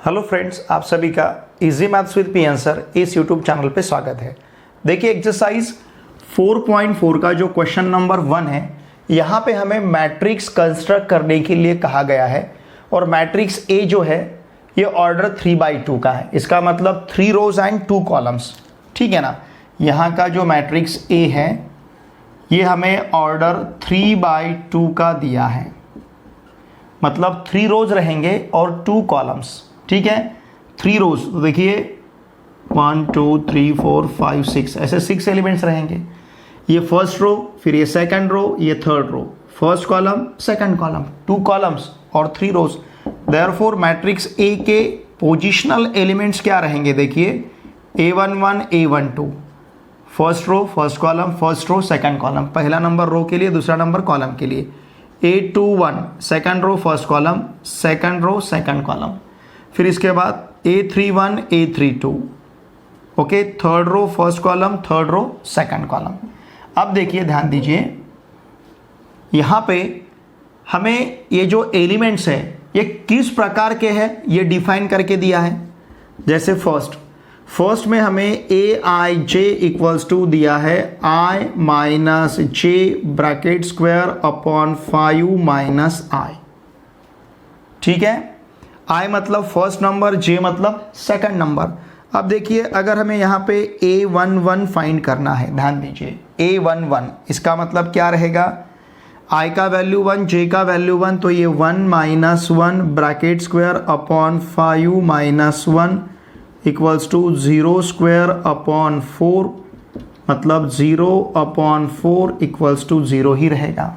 Hello friends, आप सभी का easy maths with P answer इस यूट्यूब चैनल पे स्वागत है। देखिए एक्सरसाइज 4.4 का जो क्वेश्चन नंबर 1 है, यहाँ पे हमें मैट्रिक्स कंस्ट्रक्ट करने के लिए कहा गया है और मैट्रिक्स ए जो है ये ऑर्डर 3/2 का है। इसका मतलब 3 रोज एंड 2 कॉलम्स, ठीक है ना। यहाँ का जो मैट्रिक्स ए है ये हमें ऑर्डर 3/2 का दिया है, मतलब 3 रोज रहेंगे और 2 कॉलम्स, ठीक है। 3 रोज तो देखिए 1 2 3 4 5 6 ऐसे 6 एलिमेंट्स रहेंगे। ये फर्स्ट रो, फिर ये सेकंड रो, ये third row, first column second column, 2 columns और 3 रोज। देयरफॉर मैट्रिक्स ए के पोजिशनल एलिमेंट्स क्या रहेंगे, देखिए A11 A12, first row first column, first row second column, पहला नंबर रो के लिए, दूसरा नंबर कॉलम के लिए। A21 second row first column, second row second column. फिर इसके बाद A31 A32, okay, third row first column, third row second column. अब देखिए ध्यान दीजिए, यहाँ पे हमें ये जो एलिमेंट्स है ये किस प्रकार के हैं ये डिफाइन करके दिया है। जैसे फर्स्ट में हमें Aij इक्वल्स टू दिया है I minus j bracket square upon 5 minus I, ठीक है। I मतलब फर्स्ट नंबर, J मतलब सेकंड नंबर। अब देखिए अगर हमें यहाँ पे A11 फाइंड करना है, ध्यान दीजिए A11 इसका मतलब क्या रहेगा, I का वैल्यू 1, J का वैल्यू 1, तो ये 1 minus 1 bracket square upon 5 minus 1 equals to 0 square upon 4, मतलब 0 अपॉन 4 इक्वल्स टू 0 ही रहेगा,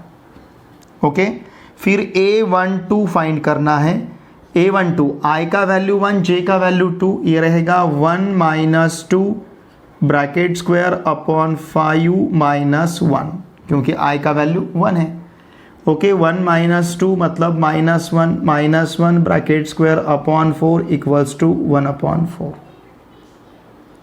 ओके। फिर A12 फाइंड करना है, A12 I का वैल्यू 1, J का वैल्यू 2, ये रहेगा 1 minus 2 bracket square upon 5 minus 1, क्योंकि I का वैल्यू 1 है, ओके। 1 माइनस 2 मतलब minus 1 bracket square upon 4 equals to 1 upon 4,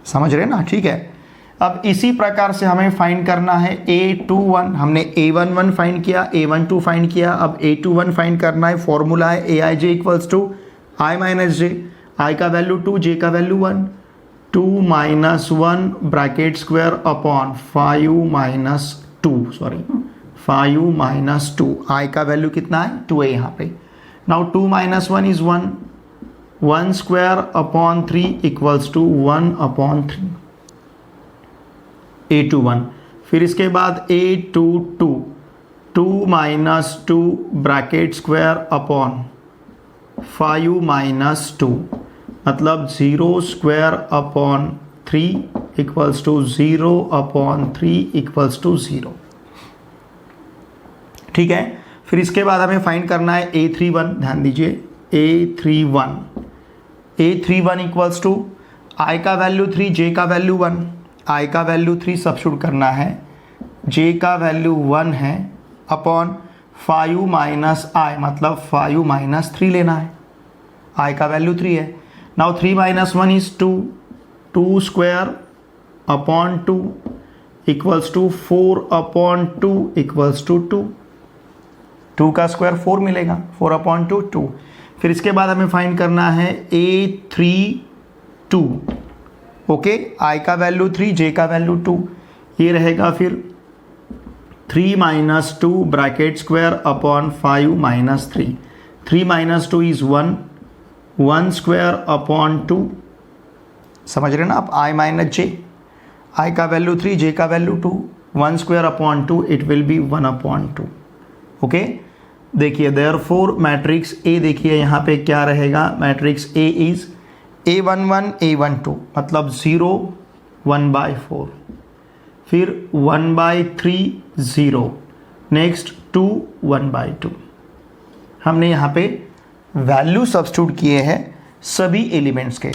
समझ रहे ना, ठीक है। अब इसी प्रकार से हमें फाइंड करना है A21, हमने A11 फाइंड किया, A12 फाइंड किया, अब A21 फाइंड करना है। फॉर्मूला है Aij equals to I minus j, I का वैल्यू 2, J का value 1, 2 minus 1 bracket square upon 5 minus 2, I का वैल्यू कितना है 2 है यहाँ पे। Now 2 minus 1 is 1, 1 square upon 3 equals to 1 upon 3, A21। फिर इसके बाद A22, 2 minus 2 bracket square upon 5 minus 2, मतलब 0 square upon 3 equals to 0 upon 3 equals to 0, ठीक है। फिर इसके बाद हमें फाइंड करना है A31, ध्यान दीजिए A31 इक्वल्स टू I का वैल्यू 3, J का वैल्यू 1, I का वैल्यू 3 सब्स्टिट्यूट करना है, J का वैल्यू 1 है, अपॉन 5 माइनस I मतलब 5 माइनस 3 लेना है, I का वैल्यू 3 है। Now 3 minus 1 is 2, 2 square upon 2 equals to 4 upon 2 equals to 2, 2 का स्क्वायर 4 मिलेगा, 4 अपॉन 2 2। फिर इसके बाद हमें फाइंड करना है A32, ओके, I का वैल्यू 3, J का वैल्यू 2, ये रहेगा फिर 3 minus 2 bracket square upon 5 minus 3, 3 minus 2 is 1, 1 square upon 2, समझ रहे ना आप। I माइनस J, I का वैल्यू 3, J का value 2, 1 square upon 2, it will B 1 upon 2, okay. देखिए देयरफॉर मैट्रिक्स A, देखिए यहाँ पे क्या रहेगा, matrix A is A11 A12, मतलब 0 1/4, फिर 1/3 0, नेक्स्ट 2 1/2। हमने यहाँ पे वैल्यू सब्स्टिट्यूट किए हैं सभी एलिमेंट्स के,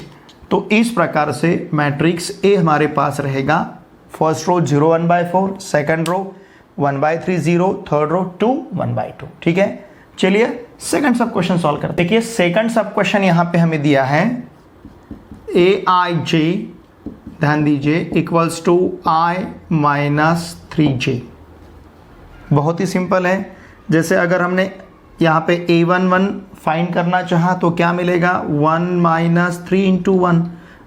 तो इस प्रकार से मैट्रिक्स A हमारे पास रहेगा। First row 0 1/4, second row 1/3 0, third row 2 1/2, ठीक है। चलिए सेकंड सब क्वेश्चन सॉल्व करते हैं। देखिए सेकंड सब क्वेश्चन यहाँ पे हमें दिया है Aij, ध्यान दीजिए, equals to I minus 3j। बहुत ही सिंपल है, जैसे अगर हमने यहाँ पे A11 फाइंड करना चाहा तो क्या मिलेगा 1 माइनस 3 इंटू 1,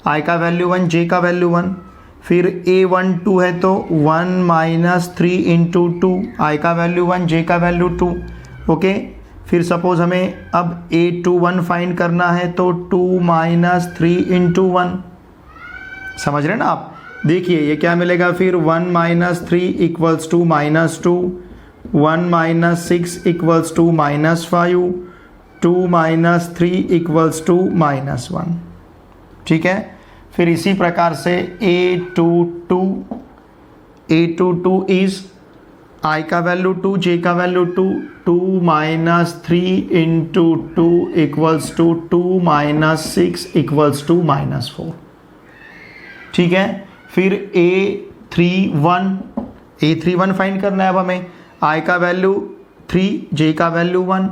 आई का वैल्यू 1, जे का वैल्यू 1। फिर A12 है तो 1 माइनस 3 इंटू 2, आई का वैल्यू 1, जे का वैल्यू 2। ओके, फिर सपोज हमें अब A21 फाइंड करना है तो 2 माइनस 3 इंटू 1, समझ रहे ना आप। देखिए ये क्या मिलेगा फिर 1 minus 3 equals to minus 2, 1 minus 6 equals to minus 5, 2 minus 3 equals to minus 1। ठीक है, फिर इसी प्रकार से A22 इज आई का वैल्यू 2, जे का value 2, 2 minus 3 into 2 equals to 2 minus 6 equals to minus 4। ठीक है, फिर A31 फाइंड करना है अब हमें, आई का वैल्यू 3, जे का value 1,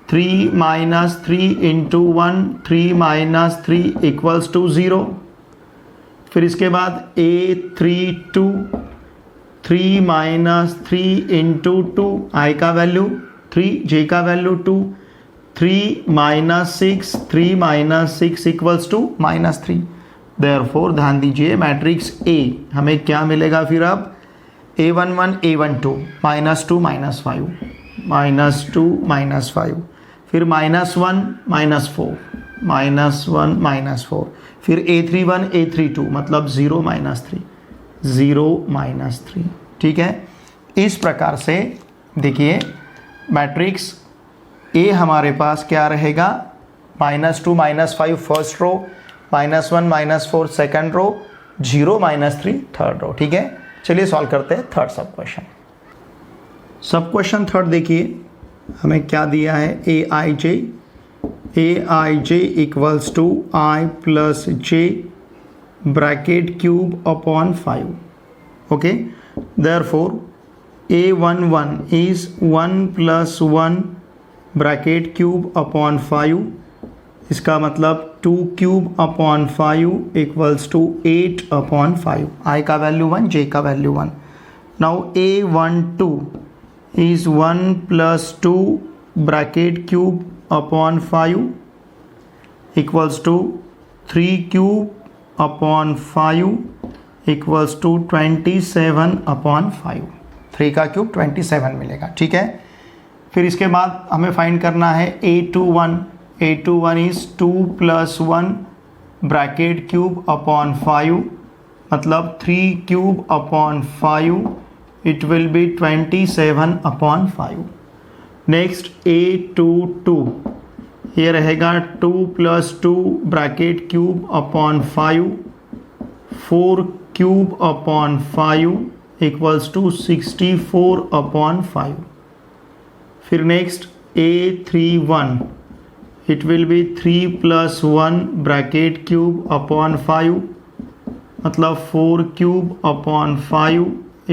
3 minus 3 into 1, 3 minus 3 equals to 0। फिर इसके बाद A32, 3 माइनस 3 इंटू 2, आई का वैल्यू 3, जे का value 2, 3 minus 6, 3 minus 6 equals to minus 3। Therefore ध्यान दीजिए मैट्रिक्स A हमें क्या मिलेगा फिर अब A11 A12 minus 2 minus 5, minus 2 minus 5, फिर माइनस 1 माइनस 4, माइनस 1 माइनस 4, फिर A31 A32 मतलब 0 माइनस 3, 0 माइनस 3। ठीक है, इस प्रकार से देखिए मैट्रिक्स A हमारे पास क्या रहेगा, minus 2 minus 5 first row, minus 1 minus 4 second row, 0 minus 3 third row. ठीक है, चलिए सॉल्व करते हैं थर्ड सब क्वेश्चन। सब क्वेश्चन थर्ड देखिए हमें क्या दिया है, Aij equals to I plus J bracket cube upon 5। Okay, therefore A11 is 1 plus 1 bracket cube upon 5, इसका मतलब 2 cube upon 5 equals to 8 upon 5, I का वैल्यू 1, जे का value 1। Now A12 is 1 plus 2 bracket cube upon 5 equals to 3 cube upon 5 equals to 27 upon 5, 3 का cube 27 मिलेगा। ठीक है, फिर इसके बाद हमें फाइंड करना है A21 is 2 plus 1 bracket cube upon 5 मतलब 3 cube upon 5, it will be 27 upon 5। Next A22 ये रहेगा 2 plus 2 bracket cube upon 5, 4 cube upon 5 equals to 64 upon 5। फिर next A31 it will be 3 plus 1 bracket cube upon 5 मतलब 4 cube upon 5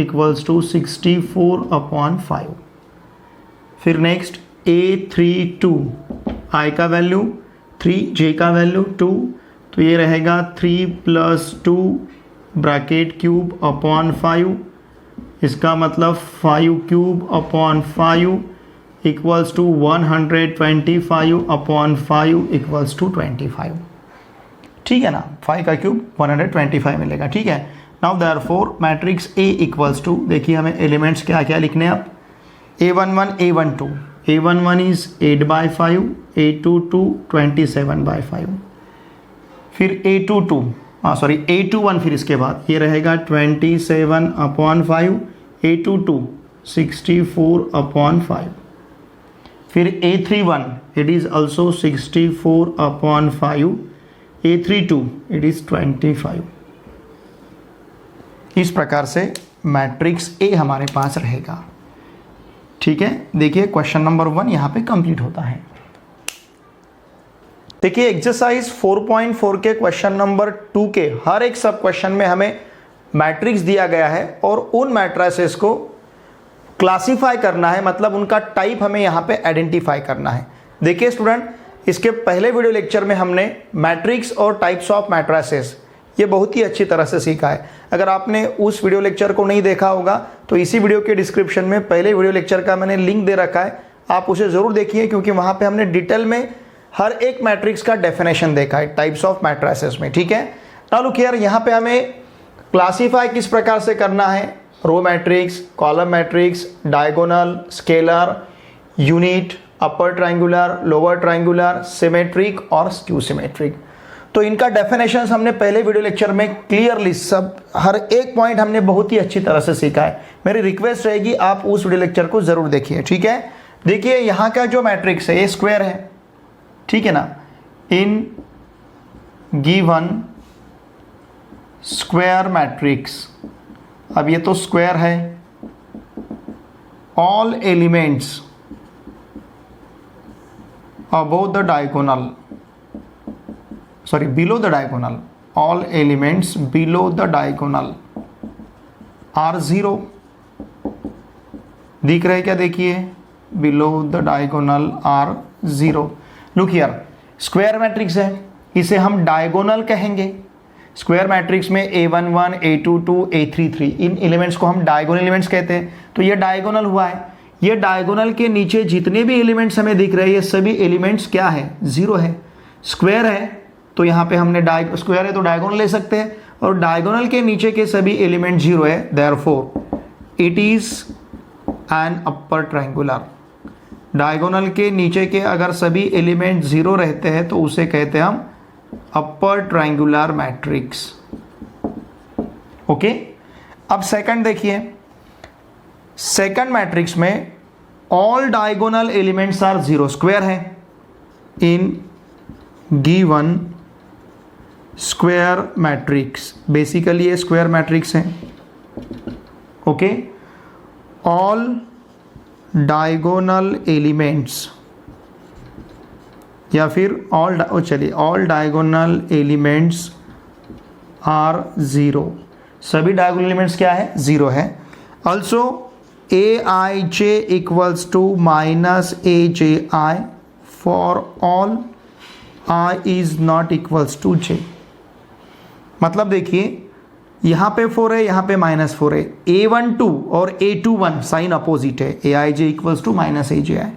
equals to 64 upon 5। फिर next A32 i का value 3, j का value 2, तो ये रहेगा 3 प्लस 2 ब्रैकेट क्यूब अपॉन 5, इसका मतलब 5 cube upon 5 equals to 125 upon 5 equals to 25। ठीक है ना, 5 का क्यूब 125 मिलेगा। ठीक है, now therefore matrix A equals to, देखिए हमें एलिमेंट्स क्या क्या लिखने हैं अब, A11 A12, A11 is 8/5, A22 27/5, फिर A21 फिर इसके बाद ये रहेगा 27 अपॉन 5, A22 64 अपॉन 5, फिर A31 it is also 64 upon 5, A32 it is 25। इस प्रकार से मैट्रिक्स A हमारे पास रहेगा। ठीक है, देखिए क्वेश्चन नंबर 1 यहाँ पे कंप्लीट होता है। देखिए एक्सरसाइज 4.4 के क्वेश्चन नंबर 2 के हर एक सब क्वेश्चन में हमें मैट्रिक्स दिया गया है और उन मैट्रिसेस को क्लासिफाई करना है, मतलब उनका टाइप हमें यहाँ पे आइडेंटिफाई करना है। देखिए स्टूडेंट, इसके पहले वीडियो लेक्चर में हमने मैट्रिक्स और टाइप्स ऑफ मैट्रिसेस ये बहुत ही अच्छी तरह से सीखा है। अगर आपने उस वीडियो लेक्चर को नहीं देखा होगा तो इसी वीडियो के डिस्क्रिप्शन में पहले वीडियो लेक्चर का मैंने लिंक दे रखा है, आप उसे ज़रूर देखिए, क्योंकि वहाँ पे हमने डिटेल में हर एक मैट्रिक्स का डेफिनेशन देखा है टाइप्स ऑफ मैट्रिसेस में, ठीक है। नाउ लुक हियर, यहाँ पे हमें क्लासीफाई किस प्रकार से करना है, row matrix, column matrix, diagonal, scalar, unit, upper triangular, lower triangular, symmetric और स्क्यू सिमेट्रिक। तो इनका डेफिनेशंस हमने पहले वीडियो लेक्चर में क्लियरली सब हर एक पॉइंट हमने बहुत ही अच्छी तरह से सीखा है। मेरी रिक्वेस्ट रहेगी आप उस वीडियो लेक्चर को ज़रूर देखिए, ठीक है। देखिए यहाँ का जो मैट्रिक्स है ये स्क्वायर है, ठीक है ना। इन गिवन स्क्वायर मैट्रिक्स, अब ये तो स्क्वायर है, all elements above the diagonal, sorry below the diagonal, all elements below the diagonal are 0। दिख रहा है क्या, देखिए below the diagonal are 0। Look here, square matrix है, इसे हम डायगोनल कहेंगे। स्क्वायर मैट्रिक्स में A11, A22, A33 इन एलिमेंट्स को हम डायगोनल एलिमेंट्स कहते हैं। तो ये डायगोनल हुआ है, ये डायगोनल के नीचे जितने भी एलिमेंट्स हमें दिख रहे हैं ये सभी एलिमेंट्स क्या है, 0 है। स्क्वायर है तो यहाँ पे हमने स्क्वायर है तो डायगोनल ले सकते हैं, और डायगोनल के नीचे के सभी एलिमेंट 0 है, therefore it is an upper triangular. Diagonal के नीचे के अगर सभी एलिमेंट 0 रहते हैं तो उसे कहते हैं हम अपर ट्रायंगुलर मैट्रिक्स, ओके। अब सेकंड देखिए, सेकंड मैट्रिक्स में all diagonal elements are 0, square है। In given square matrix, basically ये स्क्वायर मैट्रिक्स है, ओके। ऑल डायगोनल एलिमेंट्स या फिर ऑल डायगोनल एलिमेंट्स आर 0, सभी डायगोनल एलिमेंट्स क्या है, 0 है। Also Aij equals to minus Aj for all I is not equals to j। मतलब देखिए यहाँ पे 4 है, यहाँ पे -4 है। A12 और A21 साइन अपोजिट है, Aij equals to minus Aj है।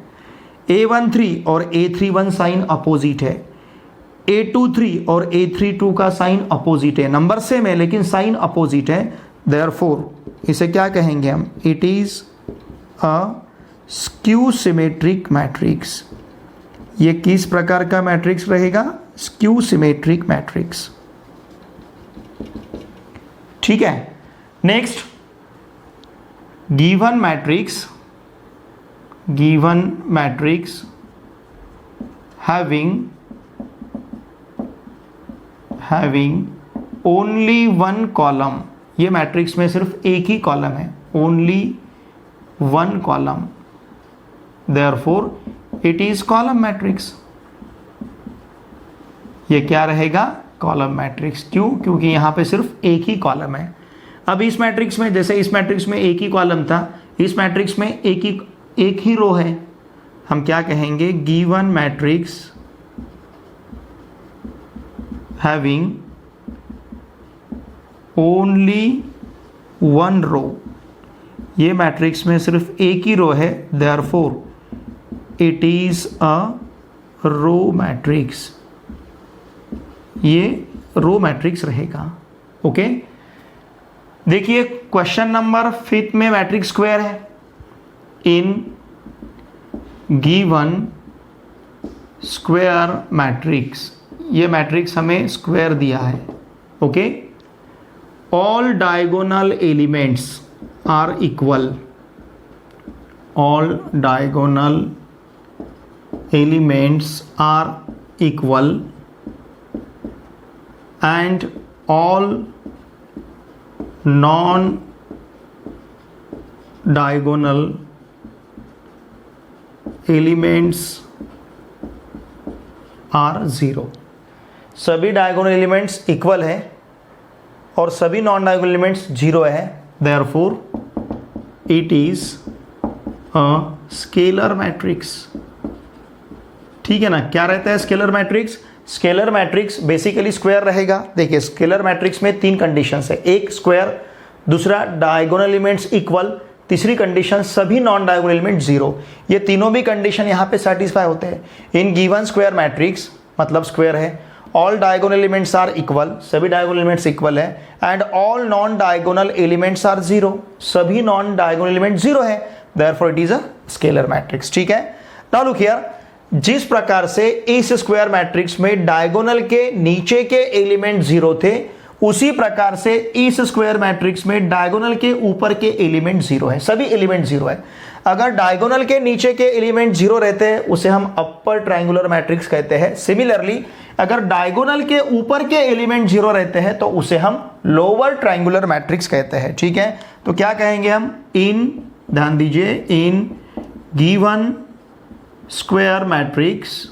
A13 और A31 साइन अपोजिट है, A23 और A32 का साइन अपोजिट है। नंबर सेम है लेकिन साइन अपोजिट है, देयरफॉर इसे क्या कहेंगे हम, it is a skew symmetric matrix. ये किस प्रकार का मैट्रिक्स रहेगा, स्क्यू सिमेट्रिक मैट्रिक्स, ठीक है। Next, given matrix having only one column, ये मैट्रिक्स में सिर्फ एक ही कॉलम है, only one column, therefore it is column matrix. ये क्या रहेगा, कॉलम मैट्रिक्स। क्यों, क्योंकि यहाँ पे सिर्फ एक ही कॉलम है। अब इस मैट्रिक्स में, जैसे इस मैट्रिक्स में एक ही कॉलम था, इस मैट्रिक्स में एक ही रो है, हम क्या कहेंगे, given matrix having only one row, ये मैट्रिक्स में सिर्फ एक ही रो है, therefore it is a row matrix, ये रो मैट्रिक्स रहेगा, ओके। देखिए क्वेश्चन नंबर 5 में मैट्रिक्स स्क्वायर है। इन गिवन स्क्वायर मैट्रिक्स, ये मैट्रिक्स हमें स्क्वायर दिया है, okay. All diagonal elements are equal, all diagonal elements are equal and all non-diagonal elements are 0। सभी डायगोनल एलिमेंट्स इक्वल है और सभी नॉन डायगोनल एलिमेंट्स 0 है, therefore it is a scalar matrix, ठीक है ना। क्या रहता है scalar matrix, scalar matrix basically square रहेगा। देखिए स्केलर मैट्रिक्स में 3 कंडीशंस है, एक स्क्वायर, दूसरा डायगोनल एलिमेंट्स इक्वल, तीसरी कंडीशन सभी नॉन डायगोनल एलिमेंट जीरो। ये तीनों भी कंडीशन यहाँ पे सेटिस्फाई होते हैं। इन गिवन स्क्वायर मैट्रिक्स मतलब स्क्वायर है, all diagonal elements are equal, सभी डायगोनल एलिमेंट्स इक्वल है, and all non diagonal elements are zero, सभी नॉन डायगोनल एलिमेंट जीरो है, therefore it is a scalar matrix. ठीक है, नाउ लुक हियर, जिस प्रकार से इस स्क्वायर मैट्रिक्स में डायगोनल के नीचे के एलिमेंट जीरो थे, उसी प्रकार से इस स्क्वायर मैट्रिक्स में डायगोनल के ऊपर के एलिमेंट जीरो है, सभी एलिमेंट जीरो है। अगर डायगोनल के नीचे के एलिमेंट जीरो रहते हैं उसे हम अपर ट्रायंगुलर मैट्रिक्स कहते हैं। सिमिलरली अगर डायगोनल के ऊपर के एलिमेंट जीरो रहते हैं तो उसे हम लोअर ट्रायंगुलर मैट्रिक्स कहते हैं। ठीक है, तो क्या कहेंगे हम, इन, ध्यान दीजिए, इन given square matrix,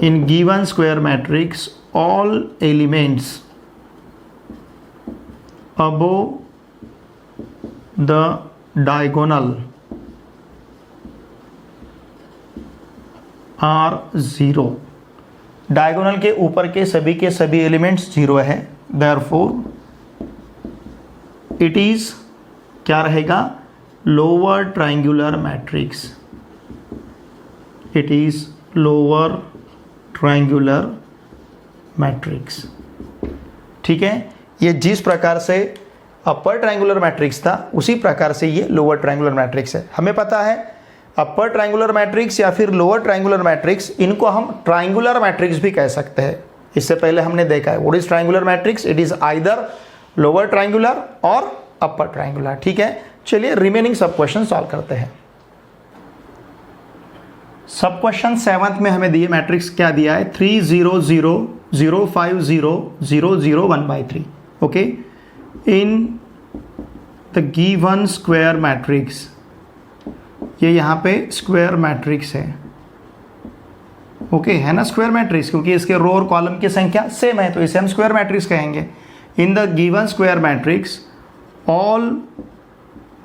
in given square matrix all elements above the diagonal are zero, diagonal के ऊपर के सभी एलिमेंट्स जीरो है, therefore it is क्या रहेगा, lower triangular matrix, it is lower triangular matrix. ठीक है, ये जिस प्रकार से अपर ट्रायंगुलर मैट्रिक्स था उसी प्रकार से ये लोअर ट्रायंगुलर मैट्रिक्स है। हमें पता है अपर ट्रायंगुलर मैट्रिक्स या फिर लोअर ट्रायंगुलर मैट्रिक्स, इनको हम ट्रायंगुलर मैट्रिक्स भी कह सकते हैं। इससे पहले हमने देखा है what is triangular matrix, it is either lower triangular और अपर ट्रायंगुलर। ठीक है, चलिए रिमेनिंग सब क्वेश्चन सॉल्व करते हैं। सब क्वेश्चन 7th में हमें दिए मैट्रिक्स क्या दिया है, 3 0 0 0 5 0 0 0 1/3। Okay, in the given square matrix, ये यहाँ पे स्क्वायर मैट्रिक्स है। ओके, है ना स्क्वायर मैट्रिक्स, क्योंकि इसके रो और कॉलम की संख्या सेम है तो इसे हम स्क्वायर मैट्रिक्स कहेंगे। In the given square matrix all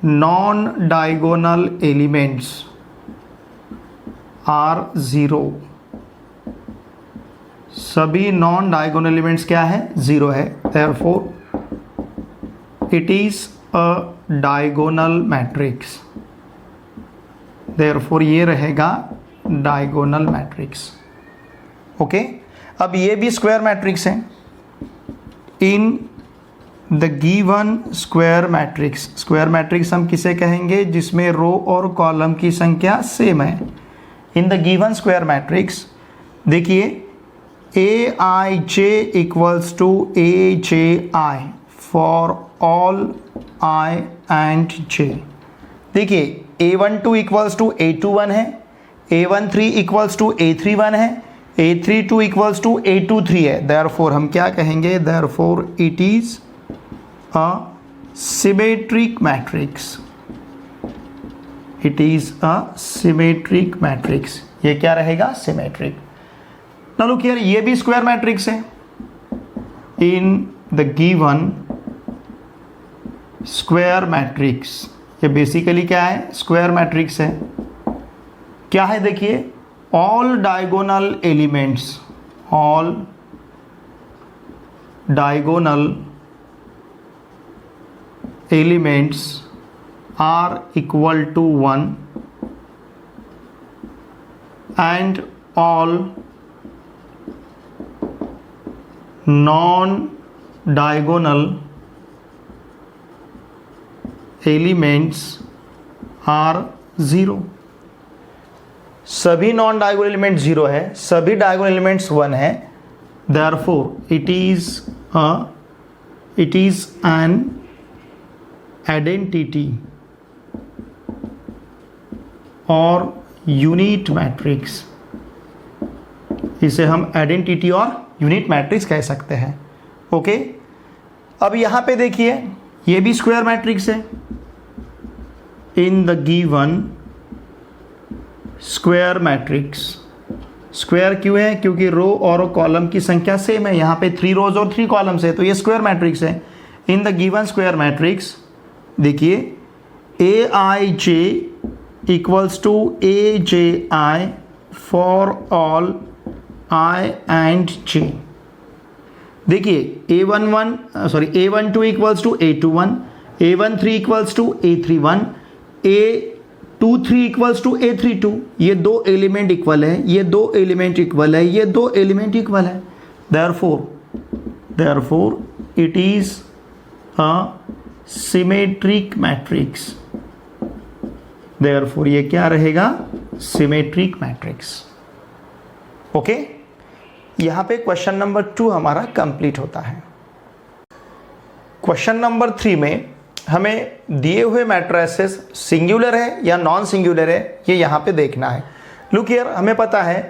non diagonal elements are zero, सभी नॉन डायगोनल एलिमेंट्स क्या है, जीरो है, therefore it is a diagonal matrix, therefore ये रहेगा डायगोनल मैट्रिक्स। ओके, अब ये भी स्क्वायर मैट्रिक्स है। In the given square matrix, square matrix हम किसे कहेंगे, जिसमें रो और कॉलम की संख्या सेम है। In the given square matrix देखिए, a i j equals to a j i for all i and j. देखिए A12 इक्वल्स टू A21 है, A13 इक्वल्स टू A31 है, A32 इक्वल्स टू A23 है, therefore हम क्या कहेंगे, therefore it is a symmetric matrix, it is a symmetric matrix. ये क्या रहेगा, सिमेट्रिक। नाउ लुक हियर, ये भी स्क्वायर मैट्रिक्स है। In the given square matrix, ये बेसिकली क्या है, स्क्वायर मैट्रिक्स है। क्या है देखिए, all diagonal elements, all diagonal elements are equal to 1 and all non-diagonal elements are 0, सभी नॉन डायगोनल एलिमेंट 0 है, सभी डायगोनल एलिमेंट्स 1 है, therefore it is an identity और यूनिट मैट्रिक्स, इसे हम आइडेंटिटी और यूनिट मैट्रिक्स कह सकते हैं। ओके, अब यहां पे देखिए, ये भी स्क्वायर मैट्रिक्स है। In the given square matrix, square क्यों है, क्योंकि रो और कॉलम की संख्या सेम है, यहाँ पे 3 रोज और 3 कॉलम्स है तो ये स्क्वायर मैट्रिक्स है। In the given square matrix देखिए, a i j equals to a j i for all i and j. देखिए A12 equals to A21, A13 equals to A31, A23 equals to A32। ये दो element equal है, ये दो element equal है, ये दो एलिमेंट इक्वल है। therefore it is a symmetric matrix। therefore ये क्या रहेगा? symmetric matrix। ओके, यहां पे क्वेश्चन नंबर 2 हमारा कंप्लीट होता है। क्वेश्चन नंबर 3 में हमें दिए हुए मैट्रिसेस सिंगुलर है या नॉन सिंगुलर है, ये यहां पे देखना है। लुक हियर, हमें पता है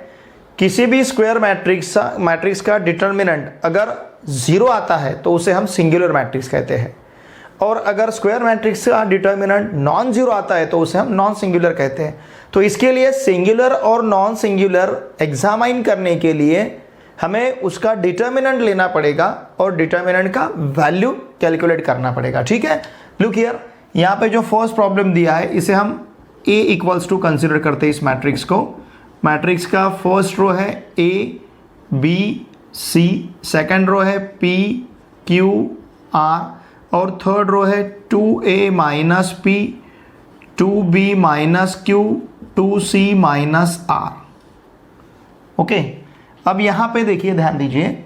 किसी भी स्क्वायर मैट्रिक्स का डिटर्मिनेंट अगर 0 आता है तो उसे हम सिंगुलर मैट्रिक्स कहते हैं, और अगर स्क्वायर मैट्रिक्स का डिटर्मिनेंट नॉन जीरो आता है तो उसे हम नॉन सिंगुलर कहते हैं। तो इसके लिए सिंगुलर और नॉन सिंगुलर एग्जामाइन करने के लिए हमें उसका डिटर्मिनेंट लेना पड़ेगा और डिटर्मिनेंट का वैल्यू कैलकुलेट करना पड़ेगा। ठीक है, लुक हियर, यहाँ पे जो फर्स्ट प्रॉब्लम दिया है इसे हम A इक्वल्स टू कंसिडर करते हैं। इस मैट्रिक्स को, मैट्रिक्स का फर्स्ट रो है A B C, second row है P Q R और थर्ड रो है 2A minus P 2B minus Q 2C minus R। Okay, अब यहाँ पे देखिए, ध्यान दीजिए,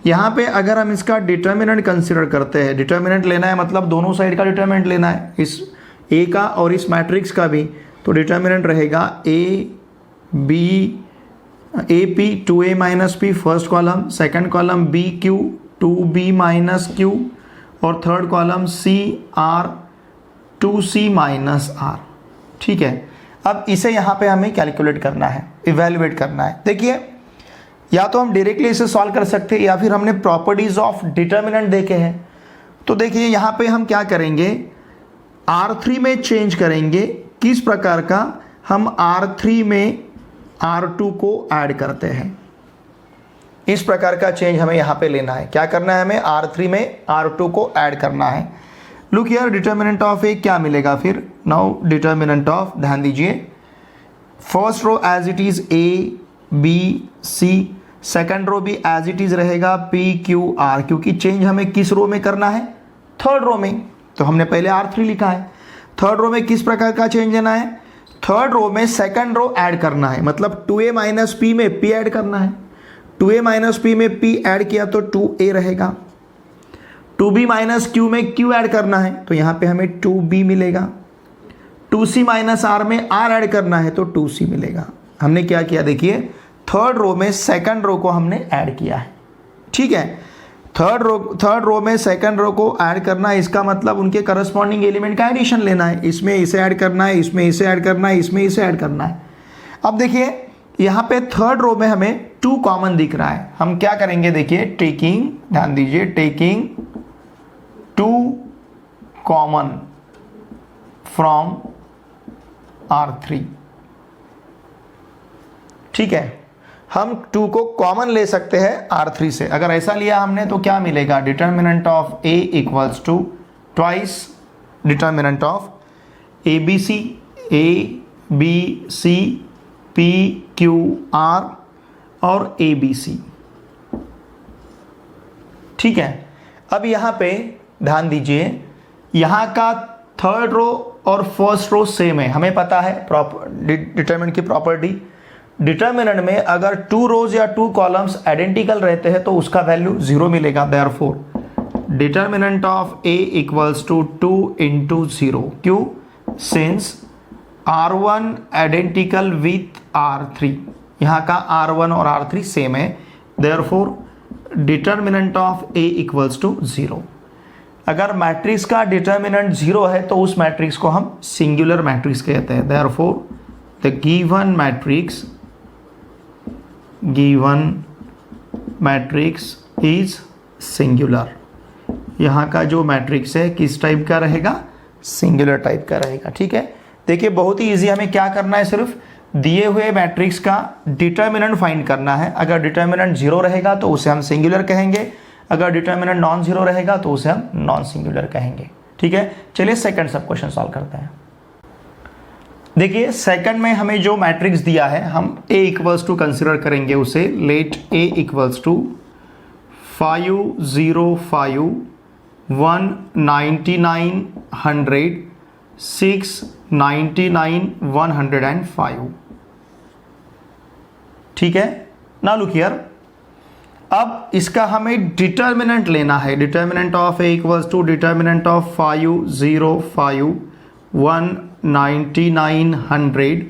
यहाँ पे अगर हम इसका डिटर्मिनेंट कंसिडर करते हैं, डिटर्मिनेंट लेना है मतलब दोनों साइड का डिटर्मिनेंट लेना है, इस A का और इस मैट्रिक्स का भी। तो डिटर्मिनेंट रहेगा A P 2A minus P first column, second column B Q 2B minus Q और third column C R 2C minus R। ठीक है, अब इसे यहाँ पे हमें कैलकुलेट करना है, इवेल्युएट करना है। देखिए, या तो हम डायरेक्टली इसे सॉल्व कर सकते हैं या फिर हमने प्रॉपर्टीज ऑफ डिटर्मिनेंट देखे हैं। तो देखिए यहाँ पे हम क्या करेंगे, R3 में चेंज करेंगे। किस प्रकार का? हम R3 में R2 को ऐड करते हैं, इस प्रकार का चेंज हमें यहाँ पे लेना है। क्या करना है हमें? R3 में R2 को ऐड करना है। Look here, determinant of A क्या मिलेगा फिर? नाउ डिटर्मिनेंट ऑफ, ध्यान दीजिए, first row as it is A B C, second row भी एज इट इज रहेगा P Q R, क्योंकि चेंज हमें किस रो में करना है? थर्ड रो में। तो हमने पहले R3 लिखा है। थर्ड रो में किस प्रकार का चेंज लेना है? थर्ड रो में सेकंड रो ऐड करना है, मतलब 2A माइनस P में P ऐड करना है। 2A माइनस P में P ऐड किया तो 2A रहेगा। 2B माइनस Q में Q ऐड करना है तो यहाँ पे हमें 2B मिलेगा। 2C माइनस R में R ऐड करना है तो 2C मिलेगा। हमने क्या किया? देखिए, थर्ड रो में सेकंड रो को हमने ऐड किया है। ठीक है, थर्ड रो में सेकंड रो को ऐड करना है, इसका मतलब उनके करस्पॉन्डिंग एलिमेंट का एडिशन लेना है। इसमें इसे ऐड करना है, इसमें इसे ऐड करना है, इसमें इसे ऐड करना है। अब देखिए, यहाँ पे थर्ड रो में हमें 2 कॉमन दिख रहा है। हम क्या करेंगे? देखिए, टेकिंग, ध्यान दीजिए, टेकिंग 2 कॉमन फ्रॉम R3। ठीक है, हम 2 को कॉमन ले सकते हैं R3 से। अगर ऐसा लिया हमने तो क्या मिलेगा? Determinant of A equals to twice determinant of ABC, A B C P Q R और ABC। ठीक है, अब यहाँ पे ध्यान दीजिए, यहाँ का थर्ड रो और फर्स्ट रो सेम है। हमें पता है डिटर्मिनेंट की प्रॉपर्टी, डिटर्मिनेंट में अगर 2 रोज या 2 कॉलम्स आइडेंटिकल रहते हैं तो उसका वैल्यू 0 मिलेगा। Therefore determinant of A equals to 2 into 0। क्यों? Since R1 identical with R3, यहाँ का R1 और R3 सेम है, therefore determinant of A equals to 0। अगर मैट्रिक्स का डिटर्मिनेंट 0 है तो उस मैट्रिक्स को हम सिंगुलर मैट्रिक्स कहते हैं। Therefore the given matrix is singular. यहाँ का जो मैट्रिक्स है किस टाइप का रहेगा? सिंगुलर टाइप का रहेगा। ठीक है, देखिए, बहुत ही इजी, हमें क्या करना है? सिर्फ दिए हुए मैट्रिक्स का डिटर्मिनेंट फाइंड करना है। अगर डिटर्मिनेंट 0 रहेगा तो उसे हम सिंगुलर कहेंगे, अगर डिटर्मिनेंट नॉन जीरो रहेगा तो उसे हम नॉन सिंगुलर कहेंगे। ठीक है, चलिए सेकंड सब क्वेश्चन सॉल्व करते हैं। देखिए, सेकंड में हमें जो मैट्रिक्स दिया है हम A इक्वल्स टू कंसिडर करेंगे उसे। Let A equals to 5 0 5 1 99 100, 6, 99, 105. ठीक है ना, लुक हियर। अब इसका हमें डिटर्मिनेंट लेना है। Determinant of A equals to determinant of 5, 0, 5, 1, 99, 100,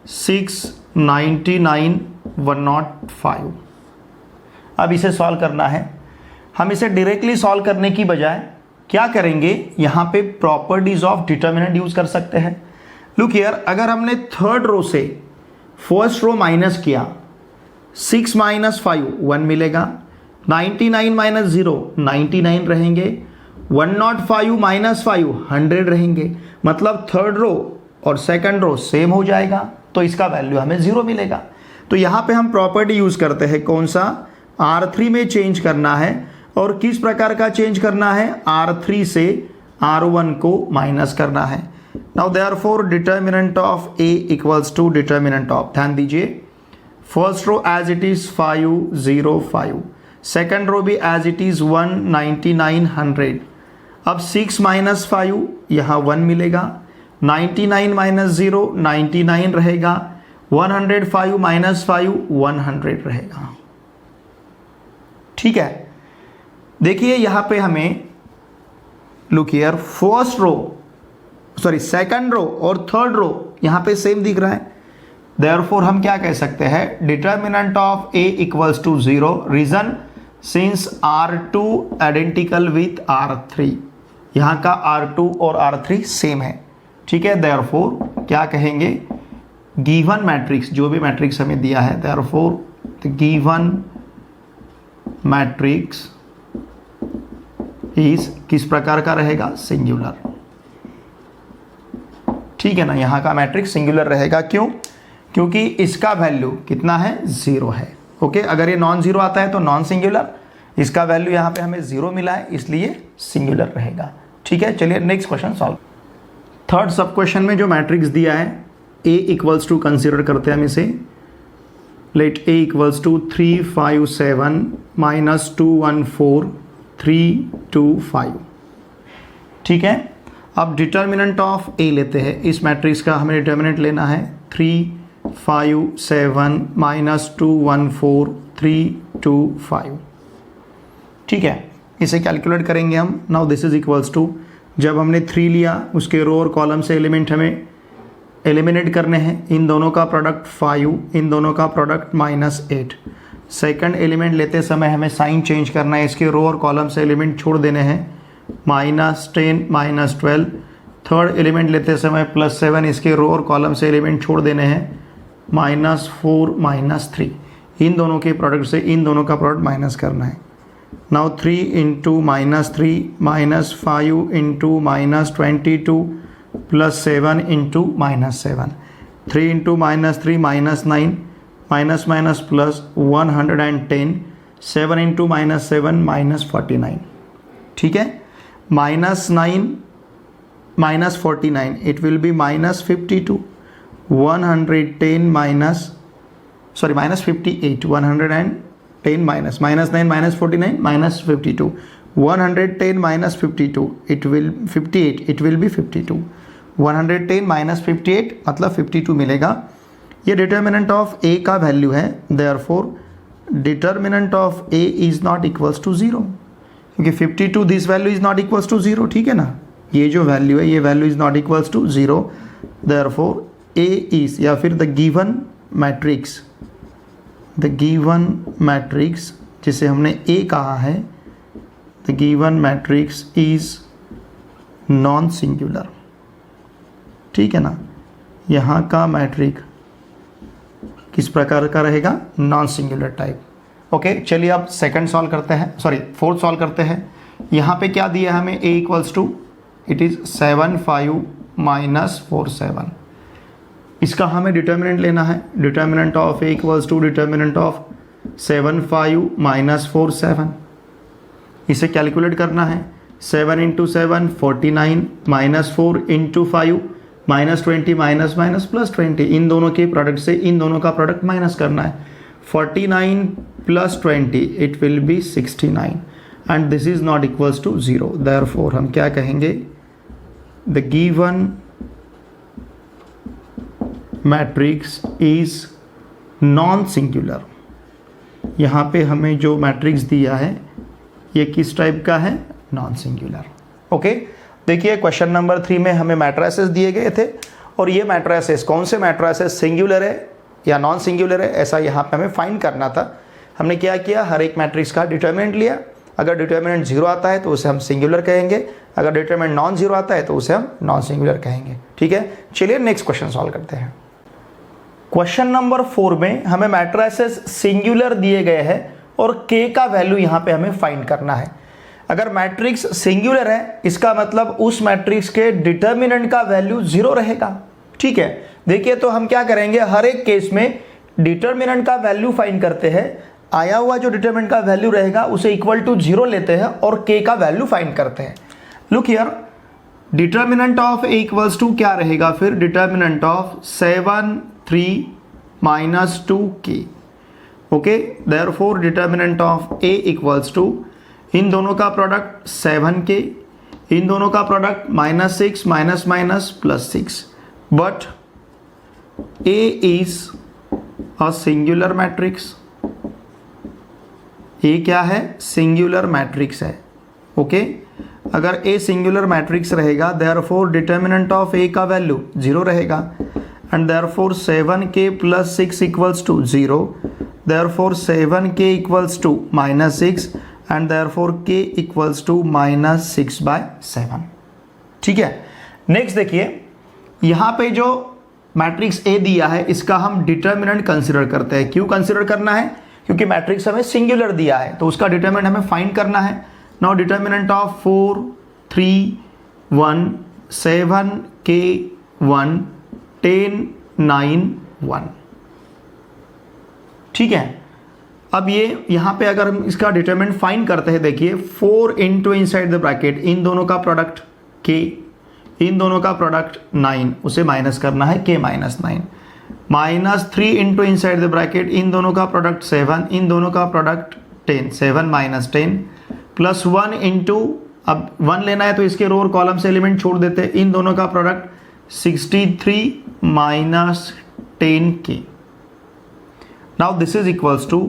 6, 99, 105। अब इसे सॉल्व करना है। हम इसे डायरेक्टली सॉल्व करने की बजाय क्या करेंगे, यहाँ पे प्रॉपर्टीज ऑफ डिटर्मिनेंट यूज कर सकते हैं। लुक हियर, अगर हमने थर्ड रो से फर्स्ट रो माइनस किया, 6 माइनस 5 1 मिलेगा, 99 माइनस 0 99 रहेंगे, 105 माइनस 5 100 रहेंगे। मतलब थर्ड रो और सेकंड रो सेम हो जाएगा, तो इसका वैल्यू हमें 0 मिलेगा। तो यहाँ पे हम प्रॉपर्टी यूज करते हैं, कौन सा, R3 में चेंज करना है। और किस प्रकार का चेंज करना है, R3 से R1 को माइनस करना है। Now therefore determinant of A equals to determinant of, ध्यान दीजिए, first row as it is 5, 0, 5, second row भी एज इट इज 1, 99, 100। अब 6 माइनस 5 यहाँ 1 मिलेगा, 99 माइनस 0 99 रहेगा, 105 माइनस 5 100 रहेगा। ठीक है, देखिए यहाँ पे हमें look here, first row sorry second row और थर्ड रो यहाँ पे सेम दिख रहा है। देयरफॉर हम क्या कह सकते हैं, determinant of A equals to 0। Reason, since R2 identical with R3, यहाँ का R2 और R3 सेम है। ठीक है, देयरफॉर क्या कहेंगे, गिवन मैट्रिक्स, जो भी मैट्रिक्स हमें दिया है, therefore the given matrix is किस प्रकार का रहेगा, सिंगुलर। ठीक है ना, यहाँ का मैट्रिक्स सिंगुलर रहेगा। क्यों, क्योंकि इसका वैल्यू कितना है, 0 है। ओके, अगर ये नॉन जीरो आता है तो नॉन सिंगुलर, इसका वैल्यू यहाँ पे हमें 0 मिला है, इसलिए सिंगुलर रहेगा। ठीक है, चलिए नेक्स्ट क्वेश्चन सॉल्व। थर्ड सब क्वेश्चन में जो मैट्रिक्स दिया है, A इक्वल्स टू, कंसिडर करते हैं हम इसे, let A equals to 3, 5, 7 minus 2, 1, 4, 3, 2, 5। ठीक है, अब डिटर्मिनेंट ऑफ A लेते हैं। इस मैट्रिक्स का हमें डिटर्मिनेंट लेना है, 3, 5, 7 माइनस 2, 1, 4, 3, 2, 5। ठीक है, इसे कैलकुलेट करेंगे हम। Now this is equals to, जब हमने 3 लिया, उसके रो और कॉलम से एलिमेंट हमें एलिमिनेट करने हैं। इन दोनों का प्रोडक्ट 5, इन दोनों का प्रोडक्ट -8। सेकंड एलिमेंट लेते समय हमें साइन चेंज करना है, इसके रो और कॉलम से एलिमेंट छोड़ देने हैं, -10, -12। थर्ड एलिमेंट लेते समय +7, इसके रो और कॉलम से एलिमेंट छोड़ देने हैं, -4, -3। इन दोनों के प्रोडक्ट से इन दोनों का प्रोडक्ट माइनस करना है। Now 3 into -3 -5 into -22 +7 into -7, 3 into -3 -9 minus minus plus 110, 7 into -7 -49। ठीक है, -9 -49, it will B -52, 110 -58, 110 minus -9 -49 -52, 110 -52, it will 58, it will be 52, 110 -58 मतलब 52 मिलेगा। ये डिटर्मिनेंट ऑफ A का वैल्यू है, therefore determinant of A is not equals to 0, क्योंकि 52 this value is not equals to 0। ठीक है ना, ये जो वैल्यू है, ये value is not equals to 0, therefore A is, या फिर the given matrix, the given matrix जिसे हमने A कहा है, the given matrix is non singular. ठीक है ना, यहाँ का मैट्रिक किस प्रकार का रहेगा, नॉन सिंगुलर टाइप। ओके, चलिए अब सेकंड सॉल्व करते हैं, सॉरी फोर्थ सॉल्व करते हैं। यहाँ पे क्या दिया है हमें, A equals to, it is 7 5 -4 7। इसका हमें डिटर्मिनेंट लेना है। Determinant of A equals to determinant of 7 5 -4 7। इसे कैलकुलेट करना है, 7 इंटू 7 49, -4 इंटू 5 -20 माइनस प्लस 20, इन दोनों के प्रोडक्ट से इन दोनों का प्रोडक्ट माइनस करना है। 49 + 20 it will be 69 and this is not equals to 0, therefore हम क्या कहेंगे, the given matrix is non singular. यहाँ पे हमें जो मैट्रिक्स दिया है ये किस टाइप का है? Non singular. ओके, देखिए क्वेश्चन नंबर 3 में हमें मैट्रिसेस दिए गए थे और ये मैट्रिसेस कौन से मैट्रिसेस सिंगुलर है या नॉन सिंगुलर है, ऐसा यहाँ पे हमें फाइंड करना था। हमने क्या किया, हर एक मैट्रिक्स का डिटर्मिनेंट लिया। अगर डिटर्मिनेंट 0 आता है तो उसे हम सिंगुलर कहेंगे, अगर डिटर्मिनेंट नॉन 0 आता है तो उसे हम नॉन सिंगुलर कहेंगे। ठीक है, चलिए नेक्स्ट क्वेश्चन सॉल्व करते हैं। क्वेश्चन नंबर 4 में हमें मैट्रिसेस सिंगुलर दिए गए हैं और k का वैल्यू यहाँ पे हमें फाइंड करना है। अगर मैट्रिक्स सिंगुलर है इसका मतलब उस मैट्रिक्स के डिटर्मिनेंट का वैल्यू 0 रहेगा। ठीक है, देखिए तो हम क्या करेंगे, हर एक केस में डिटर्मिनेंट का वैल्यू फाइंड करते हैं। आया हुआ जो डिटर्मिनेंट का वैल्यू रहेगा उसे इक्वल टू 0 लेते हैं और k का वैल्यू फाइंड करते हैं। Look here, determinant of a equals to क्या रहेगा फिर? Determinant of 7 3 minus 2k। Okay, therefore determinant of a equals to इन दोनों का प्रोडक्ट 7k, इन दोनों का product -6 minus minus +6। But a is a singular matrix. a क्या है? सिंगुलर मैट्रिक्स है। ओके, अगर a सिंगुलर मैट्रिक्स रहेगा देयरफॉर डिटर्मिनेंट ऑफ a का वैल्यू 0 रहेगा and therefore 7k plus 6 equals to 0, therefore 7k equals to -6 and therefore k equals to -6/7। ठीक है, next देखिए, यहाँ पे जो मैट्रिक्स A दिया है इसका हम डिटर्मिनेंट कंसिडर करते हैं। क्यों कंसिडर करना है? क्योंकि मैट्रिक्स हमें सिंगुलर दिया है तो उसका डिटर्मिनेंट हमें फाइंड करना है। Now determinant of 4 3 1 7 k 1 10 9 1। ठीक है, अब ये यहाँ पे अगर हम इसका डिटरमिनेंट फाइंड करते हैं, देखिए 4 इंटू इनसाइड द ब्रैकेट इन दोनों का प्रोडक्ट k, इन दोनों का प्रोडक्ट 9, उसे माइनस करना है k -9, -3 into inside the bracket इन दोनों का प्रोडक्ट 7, इन दोनों का प्रोडक्ट 10, 7 -10 प्लस 1 इंटू, अब 1 लेना है तो इसके रो और कॉलम से एलिमेंट छोड़ देते हैं, इन दोनों का product 63 minus 10k। Now this is equals to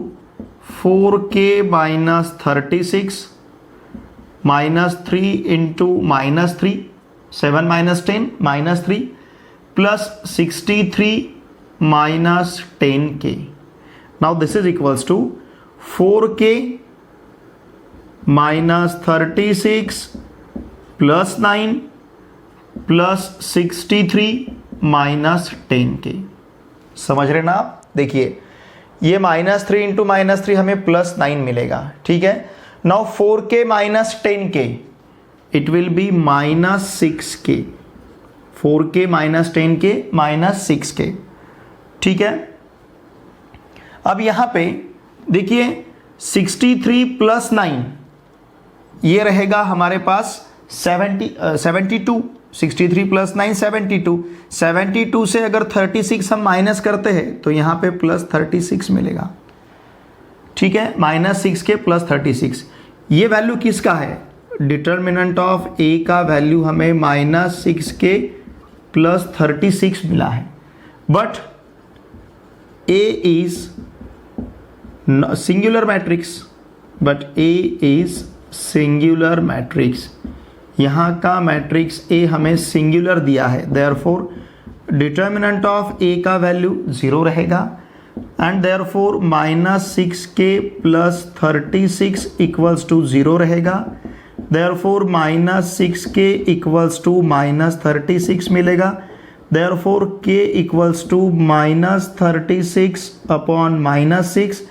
4k minus 36 minus 3 into -3, 7 minus 10 minus 3 plus 63 minus 10k। Now this is equals to 4k minus 36 plus 9 plus 63 minus 10k। समझ रहे ना आप? देखिए ये -3 इंटू -3 हमें +9 मिलेगा। ठीक है, now 4k minus 10k it will B -6k। 4k minus 10k -6k। ठीक है, अब यहां पे देखिए 63 प्लस 9 ये रहेगा हमारे पास 72। 63 प्लस 9 72। 72 से अगर 36 हम माइनस करते हैं तो यहाँ पे +36 मिलेगा। ठीक है, -6k प्लस 36। ये वैल्यू किसका है? डिटर्मिनेंट ऑफ a का वैल्यू हमें -6k प्लस 36 मिला है। But a is singular matrix, but a is singular matrix. यहाँ का मैट्रिक्स A हमें सिंगुलर दिया है, देयरफॉर डिटर्मिनेंट ऑफ A का वैल्यू 0 रहेगा and therefore -6k plus 36 equals to 0 रहेगा। देयरफॉर -6k इक्वल्स टू -36 मिलेगा। Therefore k equals to -36 upon -6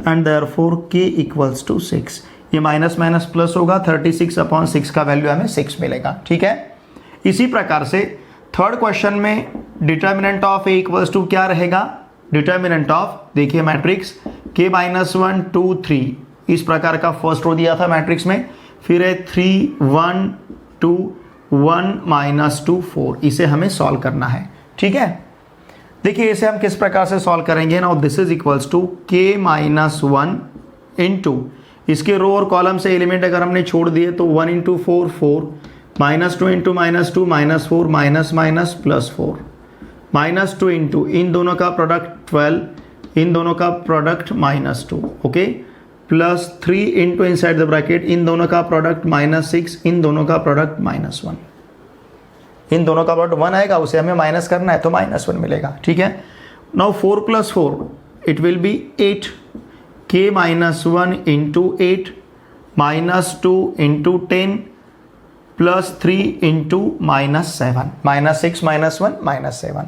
and therefore k equals to 6। ये माइनस माइनस प्लस होगा, 36 upon 6 का वैल्यू हमें 6 मिलेगा। ठीक है, इसी प्रकार से थर्ड क्वेश्चन में determinant of a equals to क्या रहेगा? डिटर्मिनेंट ऑफ, देखिए मैट्रिक्स k -1 2 3 इस प्रकार का फर्स्ट रो दिया था मैट्रिक्स में, फिर है 3 1 2 1 -2 4। इसे हमें सॉल्व करना है। ठीक है, देखिए इसे हम किस प्रकार से सॉल्व करेंगे। Now this is equals to k -1 into, इसके रो और कॉलम से एलिमेंट अगर हमने छोड़ दिए तो 1 into 4 4, -2 into -2 -4 minus minus +4 -2 into इन दोनों का प्रोडक्ट 12, इन दोनों का product -2, okay, +3 into inside the bracket इन दोनों का प्रोडक्ट -6, इन दोनों का प्रोडक्ट -1, इन दोनों का प्रोडक्ट 1 आएगा, उसे हमें माइनस करना है तो -1 मिलेगा, ठीक है। Now 4 + 4 it will be 8, k -1 into 8 -2 into 10 +3 into -7, -6 -1 -7।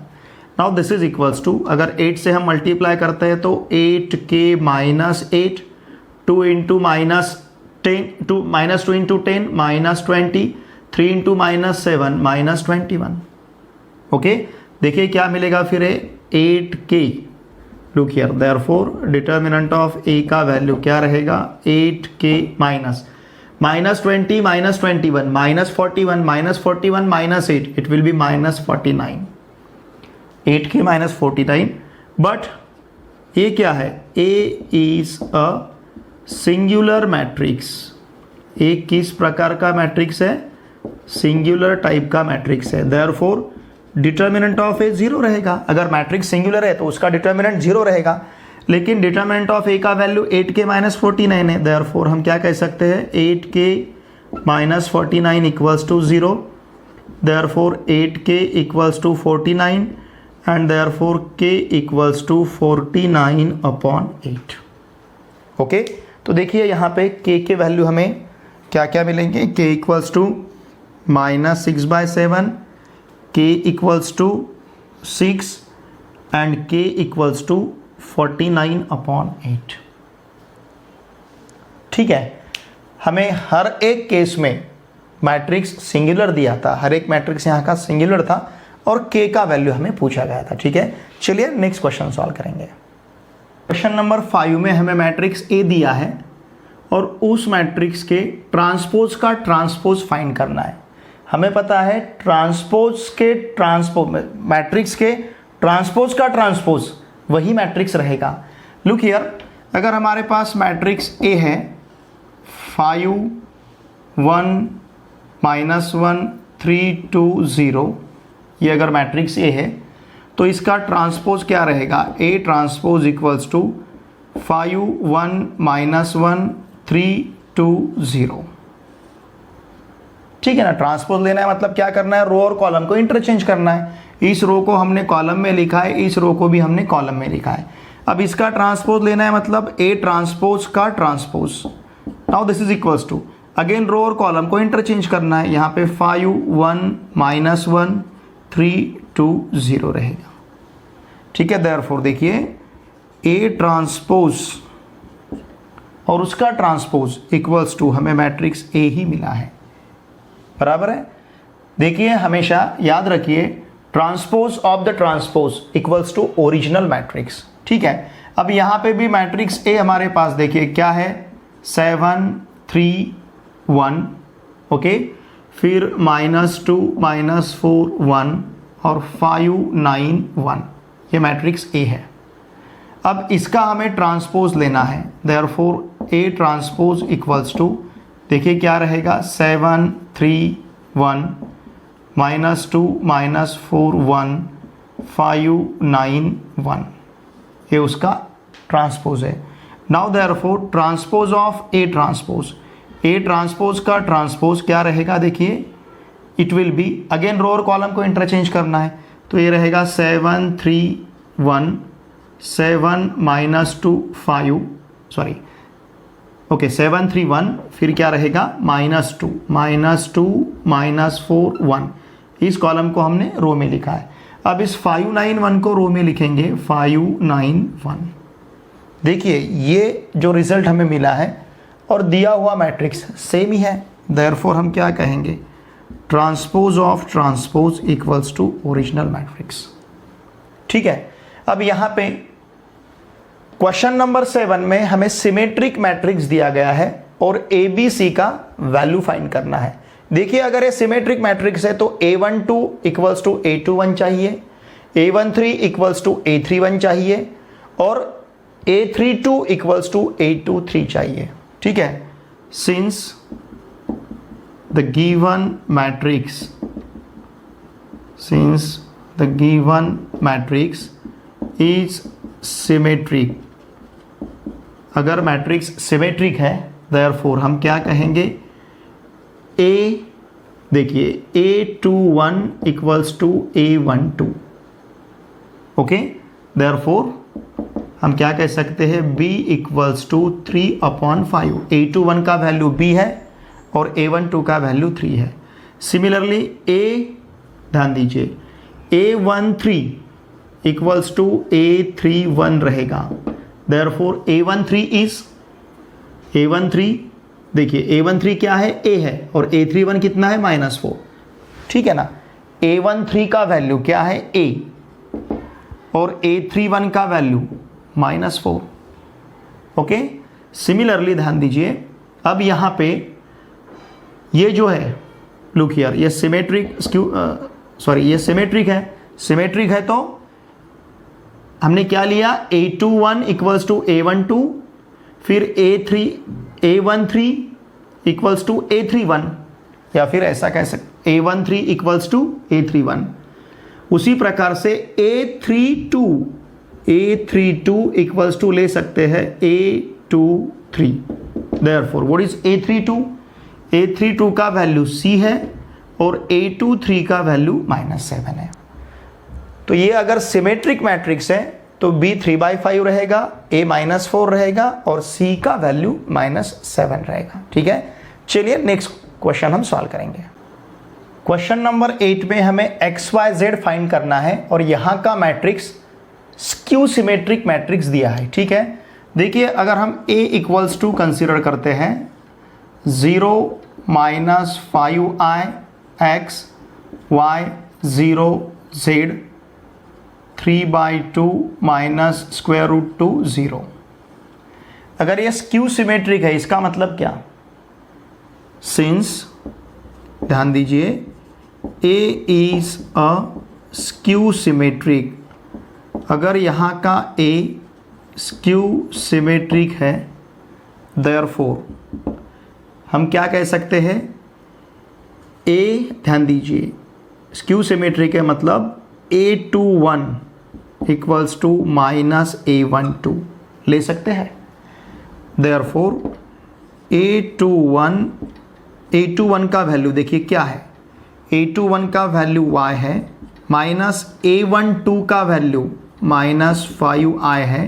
Now this is equals to, अगर 8 से हम मल्टीप्लाई करते हैं तो 8k -8 2 into -10 -2 into 10 -20 3 into -7 -21, okay. देखिए क्या मिलेगा फिर 8k, look here, therefore determinant of a का वैल्यू क्या रहेगा 8k -20 -21 -41 -8 it will B -49, 8k -49। But ये क्या है, a is a singular matrix, a किस प्रकार का मैट्रिक्स है, सिंगुलर टाइप का मैट्रिक्स है, देयरफॉर डिटर्मिनेंट ऑफ ए 0 रहेगा। अगर मैट्रिक्स सिंगुलर है तो उसका डिटर्मिनेंट 0 रहेगा, लेकिन डिटर्मिनेंट ऑफ ए का वैल्यू 8k -49 है, देयरफॉर हम क्या कह सकते हैं 8k -49 equals to 0, therefore 8k equals to 49 and therefore k equals to 49/8, okay. तो देखिए यहाँ पे k के वैल्यू हमें क्या क्या मिलेंगे, k equals to -6/7, k equals to 6 and k equals to 49/8, ठीक है। हमें हर एक केस में मैट्रिक्स सिंगुलर दिया था, हर एक मैट्रिक्स यहाँ का सिंगुलर था और k का वैल्यू हमें पूछा गया था, ठीक है। चलिए नेक्स्ट क्वेश्चन सॉल्व करेंगे। क्वेश्चन नंबर 5 में हमें मैट्रिक्स A दिया है और उस मैट्रिक्स के ट्रांसपोज का ट्रांसपोज फाइंड करना है। हमें पता है ट्रांसपोज के ट्रांसपोज, मैट्रिक्स के ट्रांसपोज का ट्रांसपोज वही मैट्रिक्स रहेगा। लुक हियर, अगर हमारे पास मैट्रिक्स A है 5 1 -1 3 2 0, ये अगर मैट्रिक्स A है तो इसका ट्रांसपोज क्या रहेगा, A ट्रांसपोज इक्वल्स टू 5 1 -1 3 2 0, ठीक है ना। ट्रांसपोज लेना है मतलब क्या करना है, रो और कॉलम को इंटरचेंज करना है। इस रो को हमने कॉलम में लिखा है, इस रो को भी हमने कॉलम में लिखा है। अब इसका ट्रांसपोज लेना है मतलब A ट्रांसपोज का transpose. Now this is equals to, again row और कॉलम को इंटरचेंज करना है, यहाँ पे 5 1 -1 3 2 0 रहेगा, ठीक है। देयरफॉर देखिए A ट्रांसपोज और उसका ट्रांसपोज इक्वल्स टू हमें मैट्रिक्स A ही मिला है, बराबर है। देखिए हमेशा याद रखिए transpose of the transpose equals to original matrix, ठीक है। अब यहाँ पे भी मैट्रिक्स A हमारे पास देखिए क्या है 7 3 1, ओके, फिर -2 -4 1 और 5 9 1, ये मैट्रिक्स A है। अब इसका हमें ट्रांसपोज लेना है, therefore A transpose equals to, देखिए क्या रहेगा 7 3 1 -2 -4 1 5 9 1, ये उसका ट्रांसपोज है। Now therefore transpose of A transpose, A transpose का ट्रांसपोज क्या रहेगा, देखिए it will B, again row और कॉलम को इंटरचेंज करना है, तो ये रहेगा 7 3 1 7 -2 5, सॉरी ओके 7 3 1, फिर क्या रहेगा -2 -4 1, इस कॉलम को हमने रो में लिखा है। अब इस 5 9 1 को रो में लिखेंगे 5 9 1। देखिए ये जो रिजल्ट हमें मिला है और दिया हुआ मैट्रिक्स सेम ही है, देयरफॉर हम क्या कहेंगे transpose of transpose equals to original matrix, ठीक है। अब यहाँ पे क्वेश्चन नंबर 7 में हमें सिमेट्रिक मैट्रिक्स दिया गया है और ABC का वैल्यू फाइंड करना है। देखिए अगर ये सिमेट्रिक मैट्रिक्स है तो A12 इक्वल्स टू A21 चाहिए, A13 इक्वल्स टू A31 चाहिए और A32 इक्वल्स टू A23 चाहिए, ठीक है। Since the given matrix, since the given matrix is symmetric, अगर मैट्रिक्स सिमेट्रिक है therefore हम क्या कहेंगे, A देखिए A21 equals to A12, okay, therefore हम क्या कह सकते हैं, B इक्वल्स टू 3/5, A21 का वैल्यू B है और A12 का वैल्यू 3 है। सिमिलरली A, ध्यान दीजिए, A13 इक्वल्स टू A31 रहेगा, देयरफॉर A13 इज, A13 देखिए A13 क्या है, A है, और A31 कितना है, -4, ठीक है ना। A13 का वैल्यू क्या है, A, और A31 का वैल्यू -4, ओके। सिमिलरली ध्यान दीजिए, अब यहाँ पे ये जो है, लुक हियर, ये सिमेट्रिक ये सिमेट्रिक है तो हमने क्या लिया, A21 इक्वल्स टू A12, फिर A13 इक्वल्स टू A31, या फिर ऐसा कह सकते A13 इक्वल्स टू A31। उसी प्रकार से A32 इक्वल्स टू ले सकते हैं A23, therefore what is A32 का वैल्यू C है और A23 का वैल्यू -7 है। तो ये अगर सिमेट्रिक मैट्रिक्स है तो B 3/5 रहेगा, A -4 रहेगा और C का वैल्यू -7 रहेगा, ठीक है। चलिए नेक्स्ट क्वेश्चन हम सॉल्व करेंगे। क्वेश्चन नंबर 8 में हमें XYZ फाइंड करना है और यहाँ का मैट्रिक्स स्क्यू सिमेट्रिक मैट्रिक्स दिया है, ठीक है। देखिए अगर हम A इक्वल्स टू कंसिडर करते हैं 0 - 5i x y 0 z 3/2 -√2 0, अगर ये स्क्यू सिमेट्रिक है इसका मतलब क्या, सिंस ध्यान दीजिए A is a skew symmetric, अगर यहाँ का A स्क्यू सिमेट्रिक है देयरफॉर हम क्या कह सकते हैं, A, ध्यान दीजिए स्क्यू सिमेट्रिक है मतलब A21 इक्वल्स टू -A12 ले सकते हैं, देयरफॉर A21 का वैल्यू देखिए क्या है, A21 का वैल्यू y है, -A12 का वैल्यू -5i है,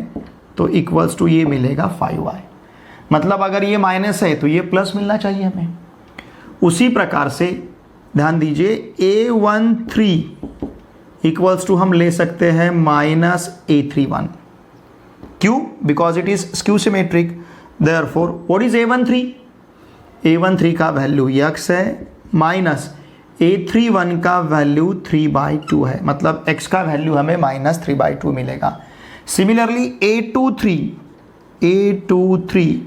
तो इक्वल्स टू ये मिलेगा 5i, मतलब अगर ये माइनस है तो ये प्लस मिलना चाहिए हमें। उसी प्रकार से ध्यान दीजिए A13 इक्वल्स टू हम ले सकते हैं -A31, क्यों, because it is skew symmetric, therefore what is A13 का वैल्यू x है, माइनस A31 का वैल्यू 3/2 है, मतलब x का वैल्यू हमें -3/2 मिलेगा। सिमिलरली A23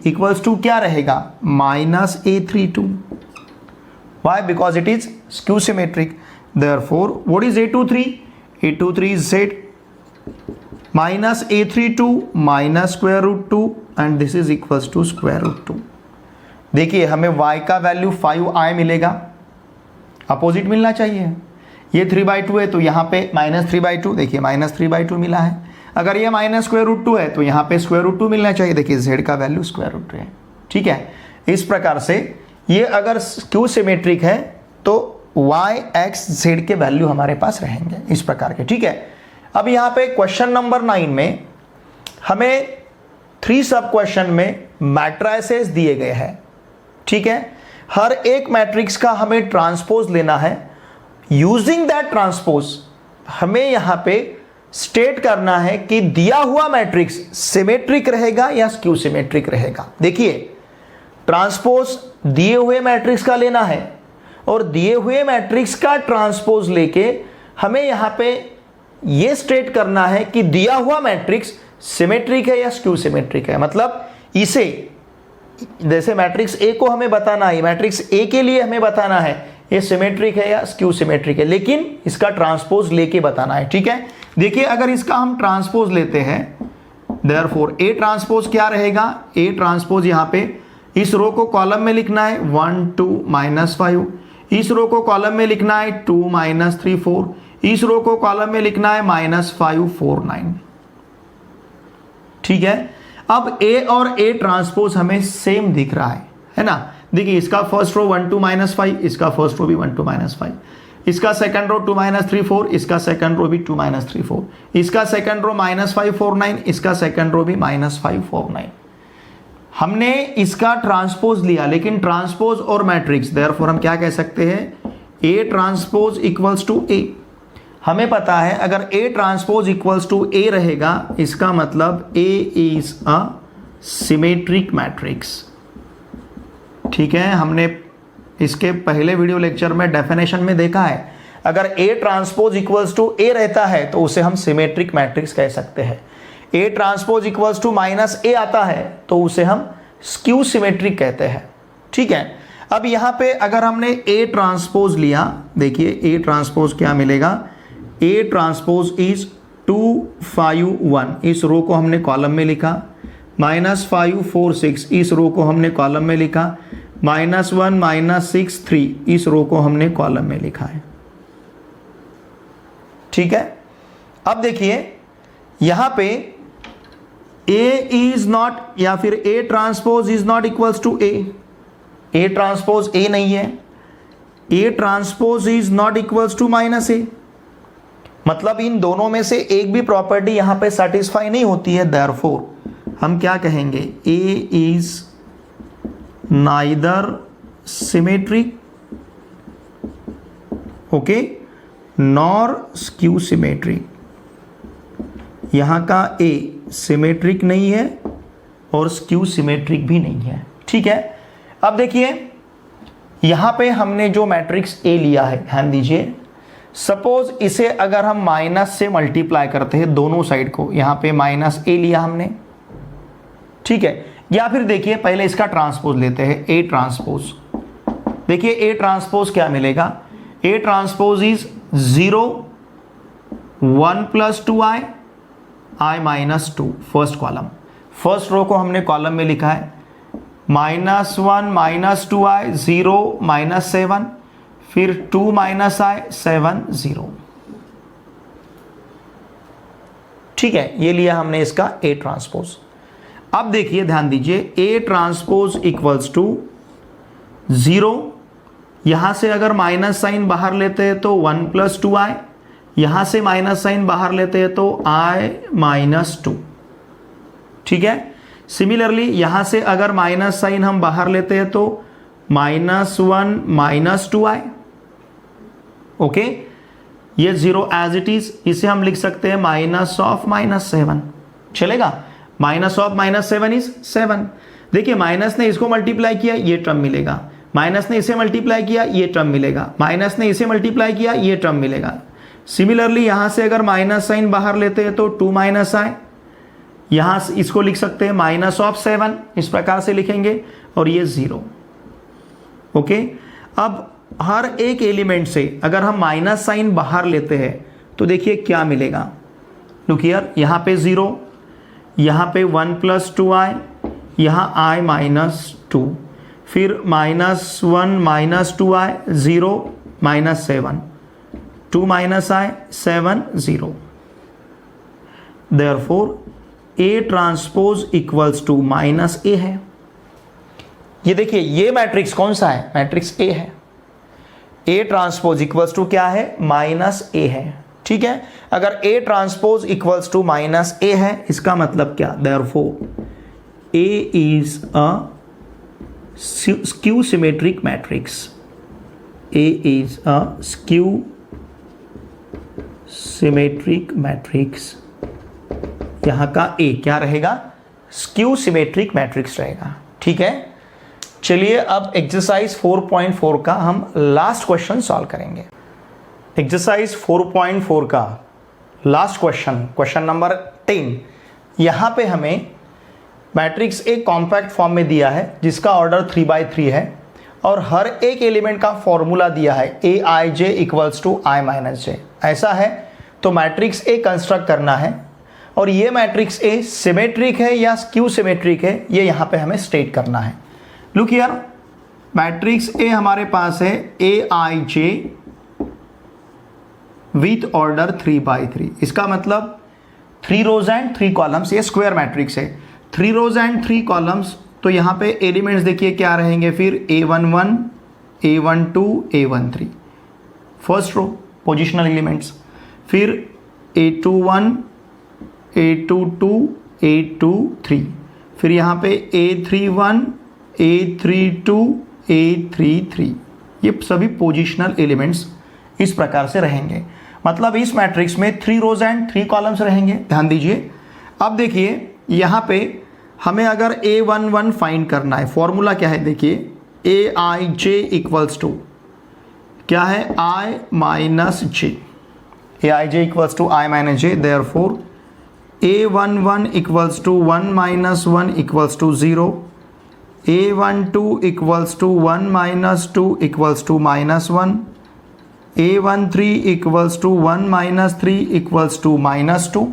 इक्वल्स टू क्या रहेगा, -A32, why, because it is skew symmetric, therefore what is A23 is z -A32 -√2 and this is equals to √2। देखिए हमें y का वैल्यू 5i मिलेगा, अपोजिट मिलना चाहिए, ये 3/2 है तो यहाँ पे -3/2, देखिए -3/2 मिला है, अगर ये -√2 है तो यहाँ पे √2 मिलना चाहिए, देखिए z का वैल्यू √2 है, ठीक है। इस प्रकार से ये अगर स्क्यू सिमेट्रिक है तो y x z के वैल्यू हमारे पास रहेंगे इस प्रकार के, ठीक है। अब यहाँ पे क्वेश्चन नंबर 9 में हमें 3 सब क्वेश्चन में मैट्रिसेस दिए गए हैं, ठीक है। हर एक मैट्रिक्स का हमें ट्रांसपोज लेना है, यूजिंग दैट ट्रांसपोज हमें यहाँ पे स्टेट करना है कि दिया हुआ मैट्रिक्स सिमेट्रिक रहेगा या स्क्यू सिमेट्रिक रहेगा। देखिए ट्रांसपोज दिए हुए मैट्रिक्स का लेना है और दिए हुए मैट्रिक्स का ट्रांसपोज लेके हमें यहाँ पे ये स्टेट करना है कि दिया हुआ मैट्रिक्स सिमेट्रिक है या स्क्यू सिमेट्रिक है। मतलब इसे जैसे मैट्रिक्स ए को हमें बताना है, मैट्रिक्स ए के लिए हमें बताना है ये सिमेट्रिक है या स्क्यू सिमेट्रिक है, लेकिन इसका ट्रांसपोज लेके बताना है, ठीक है। देखिए अगर इसका हम ट्रांसपोज लेते हैं देयरफॉर ए ट्रांसपोज क्या रहेगा, ए ट्रांसपोज यहाँ पे इस रो को कॉलम में लिखना है 1 2 -5, इस रो को कॉलम में लिखना है 2 -3 4, इस रो को कॉलम में लिखना है -5 4 9। ठीक है, अब A और A ट्रांसपोज हमें सेम दिख रहा है ना। देखिए इसका फर्स्ट रो 1 2 -5, इसका फर्स्ट रो भी 1 2 -5, इसका सेकंड रो 2 -3 4, इसका सेकंड रो भी 2 -3 4, इसका सेकंड रो -5 4 9, इसका सेकंड रो भी -5 4 9। हमने इसका ट्रांसपोज लिया, लेकिन ट्रांसपोज और मैट्रिक्स, देयरफॉर हम क्या कह सकते हैं, A transpose equals to A। हमें पता है अगर A transpose equals to A रहेगा, इसका मतलब A is a symmetric matrix. ठीक है, हमने इसके पहले वीडियो लेक्चर में डेफिनेशन में देखा है, अगर A transpose equals to A रहता है तो उसे हम सिमेट्रिक मैट्रिक्स कह सकते हैं। A transpose equals to -A आता है तो उसे हम स्क्यू सिमेट्रिक कहते हैं। ठीक है, अब यहां पे अगर हमने A ट्रांसपोज लिया, देखिए A ट्रांसपोज क्या मिलेगा, A ट्रांसपोज इज 2 5 1, इस रो को हमने कॉलम में लिखा, -5 4 6, इस रो को हमने कॉलम में लिखा, -1 -6 3, इस रो को हमने कॉलम में लिखा है। ठीक है, अब देखिए यहां पे A इज नॉट, या फिर A transpose is not equals to A, A transpose A नहीं है, A transpose is not equals to -A, मतलब इन दोनों में से एक भी प्रॉपर्टी यहां पे सेटिस्फाई नहीं होती है। देयरफॉर हम क्या कहेंगे, A is neither symmetric okay nor skew symmetric. यहां का A सिमेट्रिक नहीं है और स्क्यू सिमेट्रिक भी नहीं है। ठीक है, अब देखिए यहां पे हमने जो मैट्रिक्स A लिया है, ध्यान दीजिए, सपोज इसे अगर हम माइनस से मल्टीप्लाई करते हैं दोनों साइड को, यहां पे -A लिया हमने, ठीक है, या फिर देखिए पहले इसका ट्रांसपोज लेते हैं, A ट्रांसपोज। देखिए A ट्रांसपोज क्या मिलेगा, A transpose is 0 1 + 2i -2, first column, first row को हमने कॉलम में लिखा है, -1 -2i 0 -7, फिर 2 - i 7 0। ठीक है, ये लिया हमने इसका A ट्रांसपोज। अब देखिए ध्यान दीजिए, A ट्रांसपोज इक्वल्स टू 0, यहां से अगर माइनस साइन बाहर लेते हैं तो 1 + 2i, यहां से माइनस साइन बाहर लेते हैं तो i -2। ठीक है, सिमिलरली यहां से अगर माइनस साइन हम बाहर लेते हैं तो -1 -2i। ओके, ये 0 एज इट इज, इसे हम लिख सकते हैं -7, चलेगा, -7 इज 7। देखिए माइनस ने इसको मल्टीप्लाई किया, ये टर्म मिलेगा, माइनस ने इसे मल्टीप्लाई किया, ये टर्म मिलेगा, माइनस ने इसे मल्टीप्लाई किया, ये टर्म मिलेगा। सिमिलरली यहां से अगर माइनस साइन बाहर लेते हैं तो 2 - i, यहां से इसको लिख सकते हैं -7, इस प्रकार से लिखेंगे, और ये 0। ओके, अब हर एक एलिमेंट से अगर हम माइनस साइन बाहर लेते हैं तो देखिए क्या मिलेगा, लुक हियर, यहां पे 0, यहां पे 1 + 2i, यहां i -2, फिर -1 -2i 0 -7, 2 - i 7 0। Therefore A transpose equals to -A है। ये देखिए ये मैट्रिक्स कौन सा है, मैट्रिक्स A है। A ट्रांसपोज इक्वल्स टू क्या है, -A है। ठीक है, अगर A transpose equals to -A है, इसका मतलब क्या, therefore A is a skew symmetric matrix, A is a skew symmetric matrix. यहां का A क्या रहेगा, स्क्यू सिमेट्रिक मैट्रिक्स रहेगा। ठीक है, चलिए अब एक्सरसाइज 4.4 का हम लास्ट क्वेश्चन सॉल्व करेंगे। एक्सरसाइज 4.4 का लास्ट क्वेश्चन, क्वेश्चन नंबर 10। यहां पे हमें मैट्रिक्स एक कॉम्पैक्ट फॉर्म में दिया है जिसका ऑर्डर 3/3 है और हर एक एलिमेंट का फॉर्मूला दिया है Aij = i - j। ऐसा है तो मैट्रिक्स A कंस्ट्रक्ट करना है और ये मैट्रिक्स A सिमेट्रिक है या स्क्यू सिमेट्रिक है, ये यहाँ पे हमें स्टेट करना है। लुक हियर, मैट्रिक्स ए हमारे पास है AIJ विथ ऑर्डर 3/3। इसका मतलब 3 रोज एंड 3 कॉलम्स, ये स्क्वायर मैट्रिक्स है। 3 रोज एंड 3 कॉलम्स, तो यहाँ पे एलिमेंट्स देखिए क्या रहेंगे फिर, A11, A12, A13 first row positional elements, फिर A21, A22, A23, फिर यहाँ पे A31, A32, A33, ये सभी पोजिशनल एलिमेंट्स इस प्रकार से रहेंगे। मतलब इस मैट्रिक्स में 3 रोज एंड 3 कॉलम्स रहेंगे, ध्यान दीजिए। अब देखिए यहाँ पे हमें अगर A11 फाइंड करना है, फॉर्मूला क्या है देखिए, AIJ इक्वल्स टू क्या है, I minus J। AIJ equals to I minus J, therefore A11 equals to 1 minus 1 equals to 0, A12 equals to 1 minus 2 equals to minus 1, A13 equals to 1 minus 3 equals to minus 2।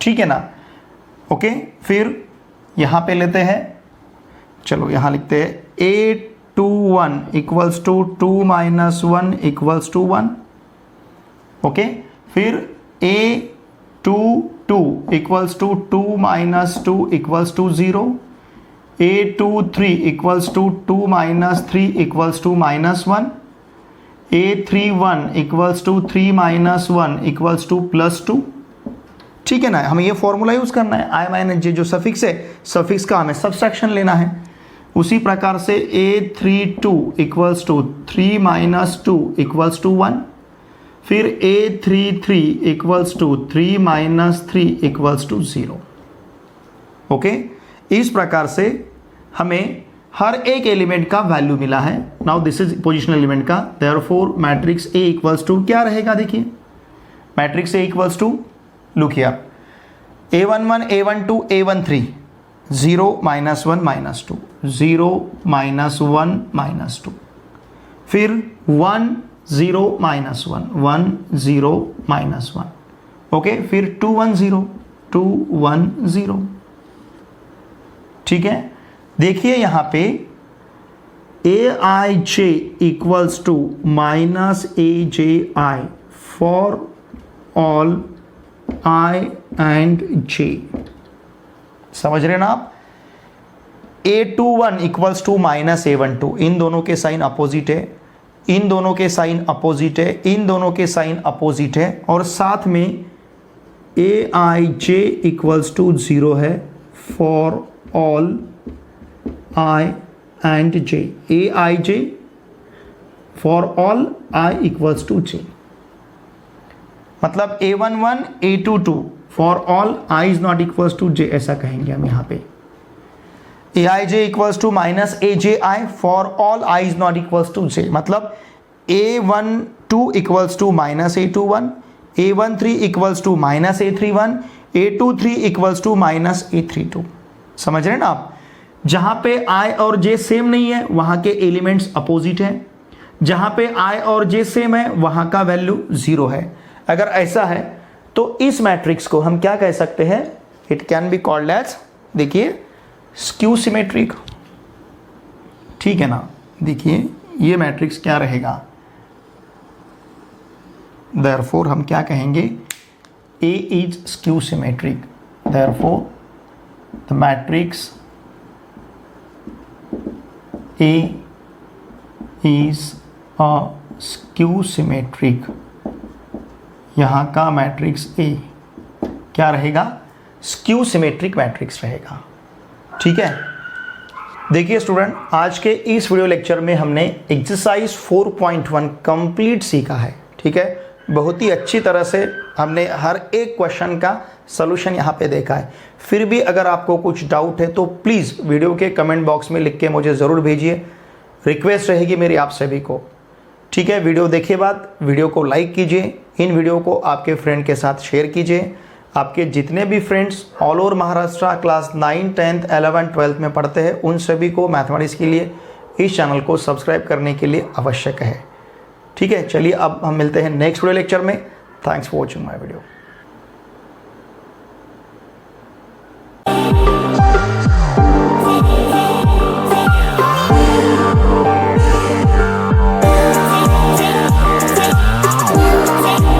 ठीक है ना, okay. फिर यहाँ पे लेते हैं, चलो यहाँ लिखते हैं A21 equals to 2 minus 1 equals to 1, okay. फिर A22 equals to 2 minus 2 equals to 0, A23 equals to 2 minus 3 equals to minus 1, A31 equals to 3 minus 1 equals to plus 2। ठीक है ना, हमें ये फॉर्मूला यूज करना है। I माइनस J जो suffix है, सफिक्स का हमें सब्सट्रैक्शन लेना है। उसी प्रकार से A32 equals to 3 minus 2 equals to 1, फिर A33 equals to 3 minus 3 equals to 0, okay. इस प्रकार से हमें हर एक एलिमेंट का वैल्यू मिला है। Now this is positional element का, therefore matrix A equals to क्या रहेगा देखिए, matrix A equals to, look here, A11, A12, A13, 0 minus 1 minus 2, 0 minus 1 minus 2, फिर 1 0 माइनस 1, 1 0 माइनस 1, ओके। फिर 2 1 0, 2 1 0। ठीक है, देखिए यहाँ पे AIJ equals to minus AJI for all I and J। समझ रहे ना आप, A21 equals to minus A12, इन दोनों के साइन अपोजिट है, इन दोनों के साइन अपोजिट है, इन दोनों के साइन अपोजिट है, और साथ में AIJ इक्वल्स टू 0 है for all I and J। AIJ for all I equals to J, मतलब A11, A22 for all I is not equals to J, ऐसा कहेंगे हम यहाँ पे। AIJ equals to minus AJI for all I is not equals to J, मतलब A12 equals to minus A21, A13 equals to minus A31, A23 equals to minus A32। समझ रहे हैं ना आप, जहां पे I और J सेम नहीं है वहां के एलिमेंट्स अपोजिट हैं, जहां पे I और J सेम है वहां का वैल्यू 0 है। अगर ऐसा है तो इस मैट्रिक्स को हम क्या कह सकते हैं, it can be called as, देखिए, स्क्यू सिमेट्रिक। ठीक है ना, देखिए ये मैट्रिक्स क्या रहेगा, देयरफॉर हम क्या कहेंगे, A is skew symmetric, therefore the matrix A is a skew symmetric। यहाँ का मैट्रिक्स A क्या रहेगा, स्क्यू सिमेट्रिक मैट्रिक्स रहेगा। ठीक है, देखिए स्टूडेंट, आज के इस वीडियो लेक्चर में हमने एक्सरसाइज 4.1 कंप्लीट सीखा है। ठीक है, बहुत ही अच्छी तरह से हमने हर एक क्वेश्चन का सॉल्यूशन यहाँ पे देखा है। फिर भी अगर आपको कुछ डाउट है तो प्लीज़ वीडियो के कमेंट बॉक्स में लिख के मुझे ज़रूर भेजिए, रिक्वेस्ट रहेगी मेरी आप सभी को। ठीक है, वीडियो देखे बाद वीडियो को लाइक कीजिए, इन वीडियो को आपके फ्रेंड के साथ शेयर कीजिए। आपके जितने भी friends all over Maharashtra class 9, 10, 11, 12 में पढ़ते हैं उन सभी को मैथमेटिक्स के लिए इस चैनल को सब्सक्राइब करने के लिए आवश्यक है। ठीक है, चलिए अब हम मिलते हैं नेक्स्ट वीडियो लेक्चर में। Thanks for watching my video.